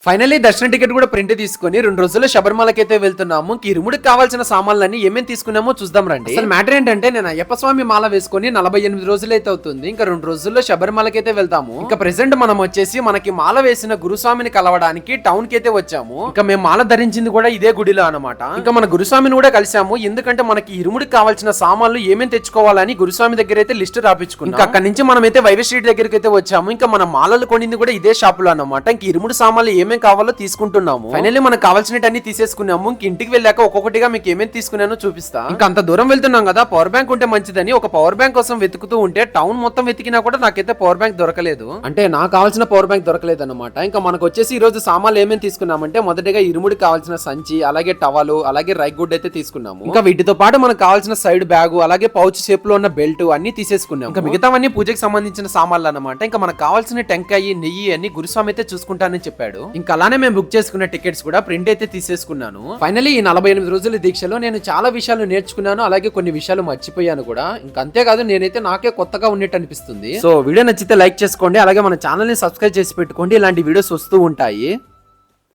Finally దర్శన ticket కూడా print తీసుకుని 2 రోజుల్లో శబరిమలకైతే వెళ్తున్నాము. ఇరుముడికి కావాల్సిన సామాన్లన్నీ ఏమేమి తీసుకున్నామో చూద్దాం రండి. అసలు మ్యాటర్ ఏంటంటే నేను అయ్యప్ప స్వామి మాల వేసుకుని 48 రోజులు అయితే అవుతుంది. ఇంకా 2 రోజుల్లో శబరిమలకైతే వెళ్తాము. ఇంకా ప్రెసెంట్ మనం వచ్చేసి మనకి మాల వేసిన గురుస్వామిని కలవడానికి టౌన్ కి అయితే వచ్చాము. ఇంకా మేము మాల ధరించింది కూడా ఇదే గుడిలో అనమాట. ఇంకా మన గురుస్వామిని కూడా కలిసాము. ఎందుకంటే మనకి ఇరుముడికి కావాల్సిన సామాన్లు ఏమేమి తెచ్చుకోవాలని గురుస్వామి దగ్గర అయితే లిస్ట్ రాపించుకున్నాం. ఇంకా అక్కడ నుంచి మనం అయితే వైవే స్ట్రీట్ దగ్గరికి అయితే వచ్చాము. ఇంకా మన మాలలు కొనింది కూడా ఇదే షాప్ లో అనమాట. ఇంక ఇరుముడి సామాన్లు ఏమేమి కావాలో తీసుకుంటున్నాము. ఫైనల్లీ మనకు కావాల్సినవన్నీ తీసేసుకున్నాము. ఇంక ఇంటికి వెళ్ళాక ఒక్కొక్కటిగా మీకు ఏమేమి తీసుకున్నానో చూపిస్తా. ఇంకా అంత దూరం వెళ్తున్నాం కదా, పవర్ బ్యాంక్ ఉంటే మంచిదని ఒక పవర్ బ్యాంక్ కోసం వెతుకుతూ ఉంటే టౌన్ మొత్తం వెతికినా కూడా నాకైతే పవర్ బ్యాంక్ దొరకలేదు. అంటే నాకు కావాల్సిన పవర్ బ్యాంక్ దొరకలేదు అనమాట. ఇంకా మనకు వచ్చేసి ఈ రోజు సామాన్లు ఏమేమి తీసుకున్నామంటే మొదటిగా ఇరుముడికి కావాల్సిన సంచి, అలాగే టవలు, అలాగే రైక్ గుడ్ అయితే తీసుకున్నాము. ఇంకా వీటితో పాటు మనకు కావాల్సిన సైడ్ బ్యాగ్, అలాగే పౌచ్ షేప్ లో ఉన్న బెల్ట్ అన్ని తీసేసుకున్నాం. ఇంకా మిగతావన్నీ పూజకి సంబంధించిన సామాన్లు అనమాట. ఇంకా మనకు కావాల్సిన టెంకాయ, నెయ్యి అన్ని గురుస్వామి అయితే చూసుకుంటానని చెప్పాడు. ఇంకా అలానే మేము బుక్ చేసుకున్న టికెట్స్ కూడా ప్రింట్ అయితే తీసేసుకున్నాను. ఫైనల్లీ ఈ 48 రోజుల దీక్షలో నేను చాలా విషయాలు నేర్చుకున్నాను, అలాగే కొన్ని విషయాలు మర్చిపోయాను కూడా. ఇంకా అంతేకాదు నేనైతే నాకే కొత్తగా ఉన్నట్టు అనిపిస్తుంది. సో వీడియో నచ్చితే లైక్ చేసుకోండి, అలాగే మన ఛానల్ ని సబ్స్క్రైబ్ చేసి పెట్టుకోండి. ఇలాంటి వీడియోస్ వస్తూ ఉంటాయి.